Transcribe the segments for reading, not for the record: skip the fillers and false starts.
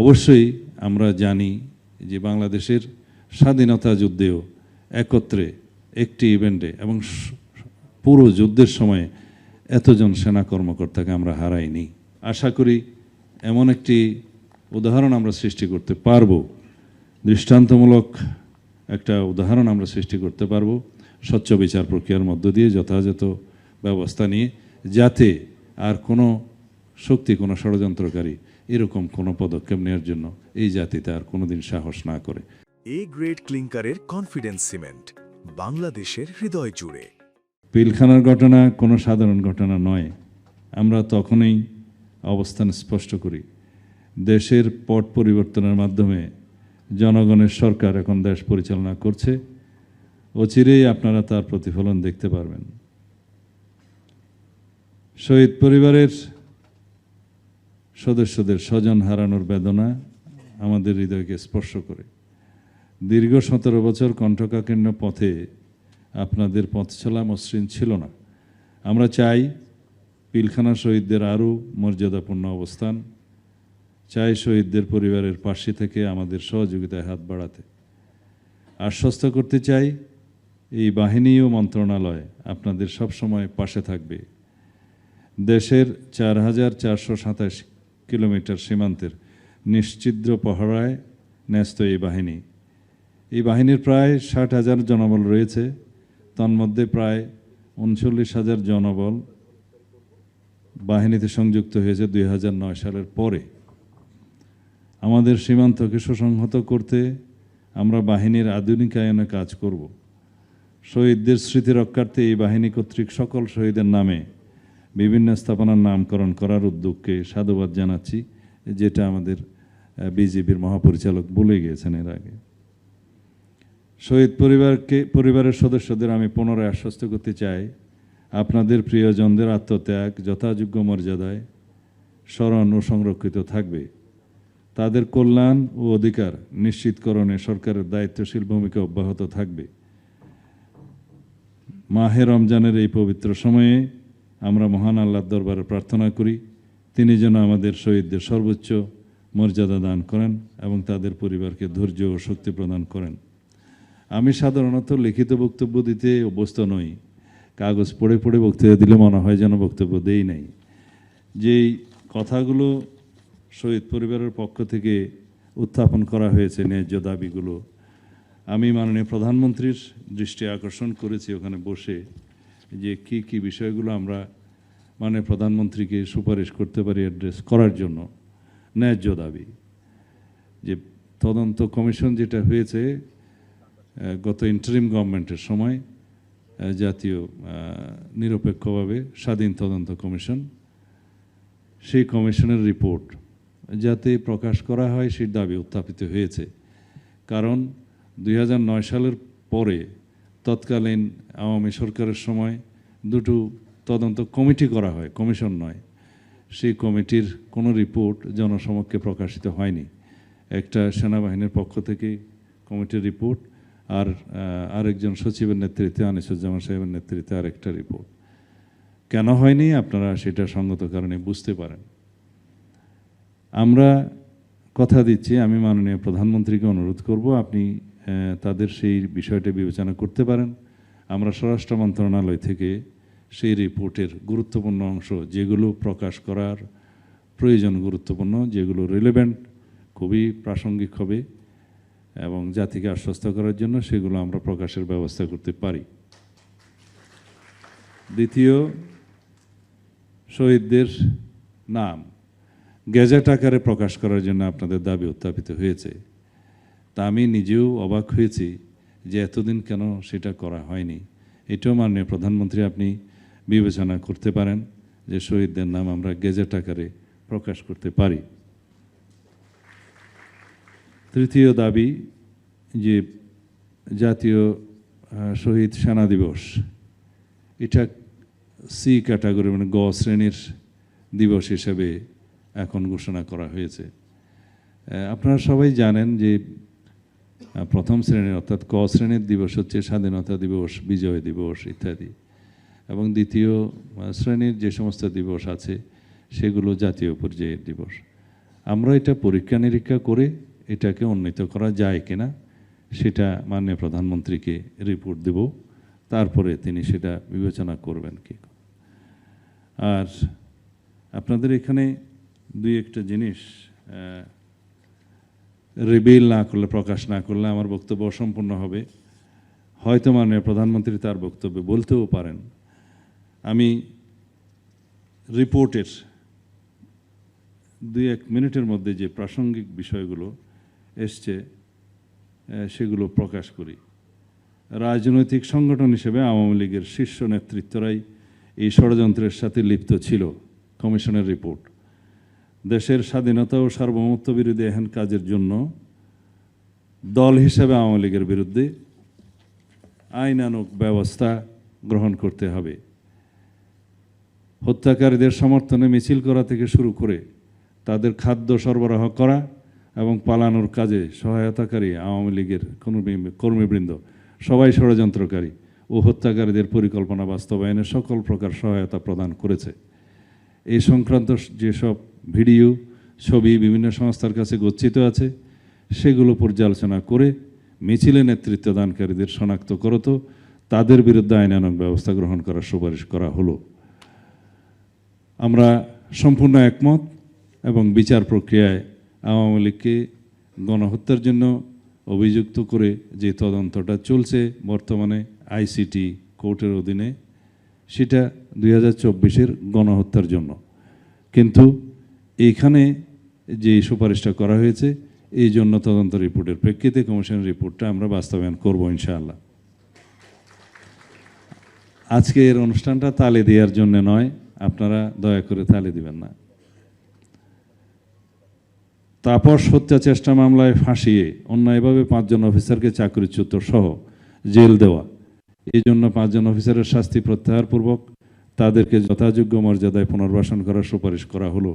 অবশ্যই আমরা জানি যে বাংলাদেশের স্বাধীনতা যুদ্ধেও একত্রে একটি ইভেন্টে এবং পুরো যুদ্ধের সময়ে এতজন সেনা কর্মকর্তাকে আমরা হারাইনি। আশা করি এমন একটি উদাহরণ আমরা সৃষ্টি করতে পারব, দৃষ্টান্তমূলক একটা উদাহরণ আমরা সৃষ্টি করতে পারব স্বচ্ছ বিচার প্রক্রিয়ার মধ্য দিয়ে যথাযথ ব্যবস্থা নিয়ে, যাতে আর কোনো শক্তি, কোনো ষড়যন্ত্রকারী এরকম কোনো পদক্ষেপ নেওয়ার জন্য এই জাতিতে আর কোনোদিন সাহস না করে। এ গ্রেড ক্লিংকারের কনফিডেন্স সিমেন্ট, বাংলাদেশের হৃদয় জুড়ে। পিলখানার ঘটনা কোনো সাধারণ ঘটনা নয়। আমরা তখনই অবস্থান স্পষ্ট করি, দেশের পট পরিবর্তনের মাধ্যমে জনগণের সরকার এখন দেশ পরিচালনা করছে। অচিরেই আপনারা তার প্রতিফলন দেখতে পারবেন। শহীদ পরিবারের সদস্যদের স্বজন হারানোর বেদনা আমাদের হৃদয়কে স্পর্শ করে। দীর্ঘ 17 বছর কণ্ঠকাকীর্ণ পথে আপনাদের পথ চলা মসৃণ ছিল না। আমরা চাই পিলখানা শহীদদের আরও মর্যাদাপূর্ণ অবস্থান, চাই শহীদদের পরিবারের পাশে থেকে আমাদের সহযোগিতায় হাত বাড়াতে। আশ্বস্ত করতে চাই এই বাহিনী ও মন্ত্রণালয় আপনাদের সবসময় পাশে থাকবে। দেশের 4427 কিলোমিটার সীমান্তের নিশ্ছিদ্র পহরায় ন্যস্ত এই বাহিনী। এই বাহিনীর প্রায় 60,000 জনবল রয়েছে, তন্মধ্যে প্রায় 39,000 জনবল বাহিনীতে সংযুক্ত হয়েছে 2009 সালের পরে। আমাদের সীমান্তকে সুসংহত করতে আমরা বাহিনীর আধুনিকায়নে কাজ করব। শহীদদের স্মৃতি রক্ষার্থে এই বাহিনী কর্তৃক সকল শহীদের নামে বিভিন্ন স্থাপনার নামকরণ করার উদ্যোগকে সাধুবাদ জানাচ্ছি, যেটা আমাদের বিজিবির মহাপরিচালক বলে গিয়েছেন এর আগে। শহীদ পরিবারের সদস্যদের আমি পুনরায় আশ্বস্ত করতে চাই, আপনাদের প্রিয়জনদের আত্মত্যাগ যথাযোগ্য মর্যাদায় স্মরণ ও সংরক্ষিত থাকবে। তাদের কল্যাণ ও অধিকার নিশ্চিতকরণে সরকারের দায়িত্বশীল ভূমিকা অব্যাহত থাকবে। মাহে রমজানের এই পবিত্র সময়ে আমরা মহান আল্লাহর দরবারে প্রার্থনা করি, তিনি যেন আমাদের শহীদদের সর্বোচ্চ মর্যাদা দান করেন এবং তাদের পরিবারকে ধৈর্য ও শক্তি প্রদান করেন। আমি সাধারণত লিখিত বক্তব্য দিতে অভ্যস্ত নই। কাগজ পড়ে পড়ে বক্তৃতা দিলে মনে হয় যেন বক্তব্য দেই নাই। যেই কথাগুলো শহীদ পরিবারের পক্ষ থেকে উত্থাপন করা হয়েছে, ন্যায্য দাবিগুলো, আমি মাননীয় প্রধানমন্ত্রীর দৃষ্টি আকর্ষণ করেছি ওখানে বসে, যে কি কি বিষয়গুলো আমরা মাননীয় প্রধানমন্ত্রীকে সুপারিশ করতে পারি অ্যাড্রেস করার জন্য। ন্যায্য দাবি, যে তদন্ত কমিশন যেটা হয়েছে গত ইন্টারিম গভর্নমেন্টের সময়, জাতীয় নিরপেক্ষভাবে স্বাধীন তদন্ত কমিশন, সেই কমিশনের রিপোর্ট যাতে প্রকাশ করা হয় সেই দাবি উত্থাপিত হয়েছে। কারণ 2009 সালের পরে তৎকালীন আওয়ামী সরকারের সময় দুটো তদন্ত কমিটি করা হয়, কমিশন নয়। সেই কমিটির কোনো রিপোর্ট জনসমক্ষে প্রকাশিত হয়নি। একটা সেনাবাহিনীর পক্ষ থেকে কমিটির রিপোর্ট, আর আরেকজন সচিবের নেতৃত্বে, আনিসুজ্জামান সাহেবের নেতৃত্বে আরেকটা রিপোর্ট। কেন হয়নি আপনারা সেটা সঙ্গত কারণে বুঝতে পারেন। আমরা কথা দিচ্ছি, আমি মাননীয় প্রধানমন্ত্রীকে অনুরোধ করব, আপনি তাদের সেই বিষয়টা বিবেচনা করতে পারেন। আমরা স্বরাষ্ট্র মন্ত্রণালয় থেকে সেই রিপোর্টের গুরুত্বপূর্ণ অংশ, যেগুলো প্রকাশ করার প্রয়োজন, গুরুত্বপূর্ণ, যেগুলো রিলেভেন্ট, খুবই প্রাসঙ্গিক হবে এবং জাতিকে আশ্বস্ত করার জন্য, সেগুলো আমরা প্রকাশের ব্যবস্থা করতে পারি। দ্বিতীয়, শহীদদের নাম গেজেট আকারে প্রকাশ করার জন্য আপনাদের দাবি উত্থাপিত হয়েছে। তা আমি নিজেও অবাক হয়েছি যে এতদিন কেন সেটা করা হয়নি। এটাও মাননীয় প্রধানমন্ত্রী আপনি বিবেচনা করতে পারেন যে শহীদদের নাম আমরা গেজেট আকারে প্রকাশ করতে পারি। তৃতীয় দাবি, যে জাতীয় শহীদ সেনা দিবস, এটা সি ক্যাটাগরি, মানে গ শ্রেণীর দিবস হিসেবে এখন ঘোষণা করা হয়েছে। আপনারা সবাই জানেন যে প্রথম শ্রেণীর অর্থাৎ ক শ্রেণীর দিবস হচ্ছে স্বাধীনতা দিবস, বিজয় দিবস ইত্যাদি, এবং দ্বিতীয় শ্রেণীর যে সমস্ত দিবস আছে সেগুলো জাতীয় পর্যায়ের দিবস। আমরা এটা পরীক্ষা নিরীক্ষা করে এটাকে উন্নীত করা যায় কিনা সেটা মাননীয় প্রধানমন্ত্রীকে রিপোর্ট দেব, তারপরে তিনি সেটা বিবেচনা করবেন কি। আর আপনাদের এখানে দুই একটা জিনিস রিভিল না করলে, প্রকাশ না করলে আমার বক্তব্য অসম্পূর্ণ হবে। হয়তো মাননীয় প্রধানমন্ত্রী তার বক্তব্যে বলতেও পারেন। আমি রিপোর্টের 2-1 মিনিটের মধ্যে যে প্রাসঙ্গিক বিষয়গুলো এসছে সেগুলো প্রকাশ করি। রাজনৈতিক সংগঠন হিসেবে আওয়ামী লীগের শীর্ষ নেতৃত্বরাই এই ষড়যন্ত্রের সাথে লিপ্ত ছিল। কমিশনের রিপোর্ট দেশের স্বাধীনতা ও সার্বভৌমত্ব বিরোধী এহেন কাজের জন্য দল হিসেবে আওয়ামী লীগের বিরুদ্ধে আইনানুগ ব্যবস্থা গ্রহণ করতে হবে। হত্যাকারীদের সমর্থনে মিছিল করা থেকে শুরু করে তাদের খাদ্য সরবরাহ করা এবং পালানোর কাজে সহায়তাকারী আওয়ামী লীগের কর্মীবৃন্দ সবাই ষড়যন্ত্রকারী ও হত্যাকারীদের পরিকল্পনা বাস্তবায়নে সকল প্রকার সহায়তা প্রদান করেছে। এই সংক্রান্ত যেসব ভিডিও, ছবি বিভিন্ন সংস্থার কাছে গচ্ছিত আছে সেগুলো পর্যালোচনা করে মিছিলে নেতৃত্ব দানকারীদের শনাক্ত করত, তাদের বিরুদ্ধে আইনানুগ ব্যবস্থা গ্রহণ করার সুপারিশ করা হলো। আমরা সম্পূর্ণ একমত এবং বিচার প্রক্রিয়ায় আওয়ামী লীগকে গণহত্যার জন্য অভিযুক্ত করে যে তদন্তটা চলছে বর্তমানে আইসিটি কোর্টের অধীনে, সেটা 2024-এর গণহত্যার জন্য। কিন্তু এইখানে যে সুপারিশটা করা হয়েছে এই জন্য তদন্ত রিপোর্টের প্রেক্ষিতে কমিশনের রিপোর্টটা আমরা বাস্তবায়ন করব ইনশাআল্লাহ। আজকের অনুষ্ঠানটা তালে দেওয়ার জন্য নয়, আপনারা দয়া করে তালে দিবেন না। তাপস হত্যা চেষ্টা মামলায় ফাঁসিয়ে অন্যায়ভাবে 5 জন অফিসারকে চাকরিচ্যুত সহ জেল দেওয়া, এই জন্য 5 জন অফিসারের শাস্তি প্রত্যাহারপূর্বক তাদেরকে যথাযোগ্য মর্যাদায় পুনর্বাসন করার সুপারিশ করা হলো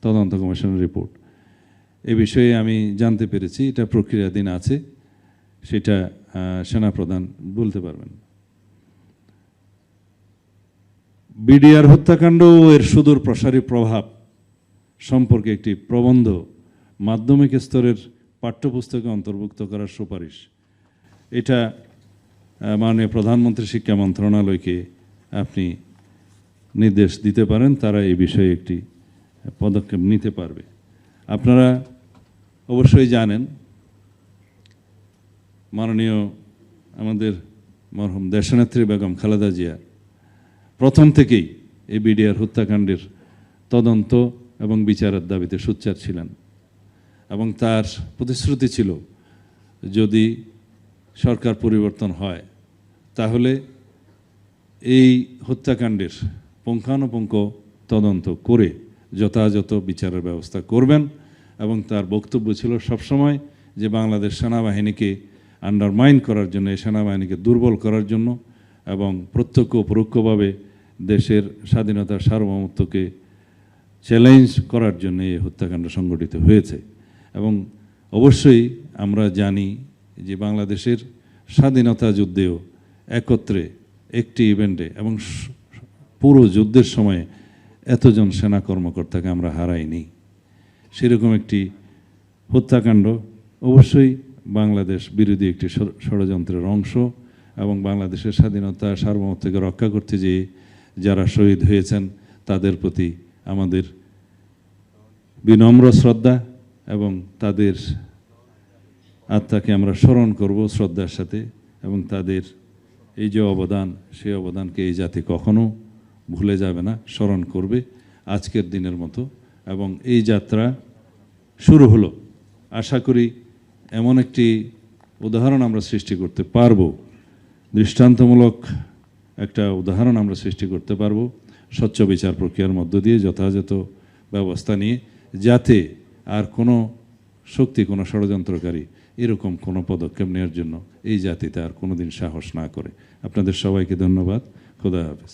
তদন্ত কমিশনের রিপোর্ট। এ বিষয়ে আমি জানতে পেরেছি এটা প্রক্রিয়াধীন আছে, সেটা সেনাপ্রধান বলতে পারবেন। বিডিআর হত্যাকাণ্ড ও এর সুদূর প্রসারী প্রভাব সম্পর্কে একটি প্রবন্ধ মাধ্যমিক স্তরের পাঠ্যপুস্তকে অন্তর্ভুক্ত করার সুপারিশ, এটা মাননীয় প্রধানমন্ত্রী শিক্ষা মন্ত্রণালয়কে আপনি নির্দেশ দিতে পারেন, তারা এই বিষয়ে একটি পদক্ষেপ নিতে পারবে। আপনারা অবশ্যই জানেন মাননীয় আমাদের মরহুম দেশনেত্রী বেগম খালেদা জিয়া প্রথম থেকেই এই বিডিআর হত্যাকাণ্ডের তদন্ত এবং বিচারের দাবিতে সোচ্চার ছিলেন এবং তার প্রতিশ্রুতি ছিল যদি সরকার পরিবর্তন হয় তাহলে এই হত্যাকাণ্ডের পুঙ্খানুপুঙ্খ তদন্ত করে যথাযথ বিচারের ব্যবস্থা করবেন। এবং তার বক্তব্য ছিল সবসময় যে বাংলাদেশ সেনাবাহিনীকে আন্ডারমাইন করার জন্য, এই সেনাবাহিনীকে দুর্বল করার জন্য এবং প্রত্যক্ষ পরোক্ষভাবে দেশের স্বাধীনতা সার্বভৌমত্বকে চ্যালেঞ্জ করার জন্য এই হত্যাকাণ্ড সংঘটিত হয়েছে। এবং অবশ্যই আমরা জানি যে বাংলাদেশের স্বাধীনতা যুদ্ধেও একত্রে একটি ইভেন্টে এবং পুরো যুদ্ধের সময়ে এতজন সেনা কর্মকর্তাকে আমরা হারাইনি। সেরকম একটি হত্যাকাণ্ড অবশ্যই বাংলাদেশ বিরোধী একটি ষড়যন্ত্রের অংশ এবং বাংলাদেশের স্বাধীনতা সার্বভৌমত্বকে রক্ষা করতে যেয়ে যারা শহীদ হয়েছেন তাদের প্রতি আমাদের বিনম্র শ্রদ্ধা এবং তাদের আত্মাকে আমরা স্মরণ করব শ্রদ্ধার সাথে এবং তাদের এই যে অবদান, সেই অবদানকে এই জাতি কখনো ভুলে যাবে না, স্মরণ করবে আজকের দিনের মতো। এবং এই যাত্রা শুরু হলো, আশা করি এমন একটি উদাহরণ আমরা সৃষ্টি করতে পারব, দৃষ্টান্তমূলক একটা উদাহরণ আমরা সৃষ্টি করতে পারব স্বচ্ছ বিচার প্রক্রিয়ার মধ্য দিয়ে যথাযথ ব্যবস্থা নিয়ে, যাতে আর কোনো শক্তি, কোনো ষড়যন্ত্রকারী এরকম কোনো পদক্ষেপ নেওয়ার জন্য এই জাতিতে আর কোনোদিন সাহস না করে। আপনাদের সবাইকে ধন্যবাদ। খোদা হাফেজ।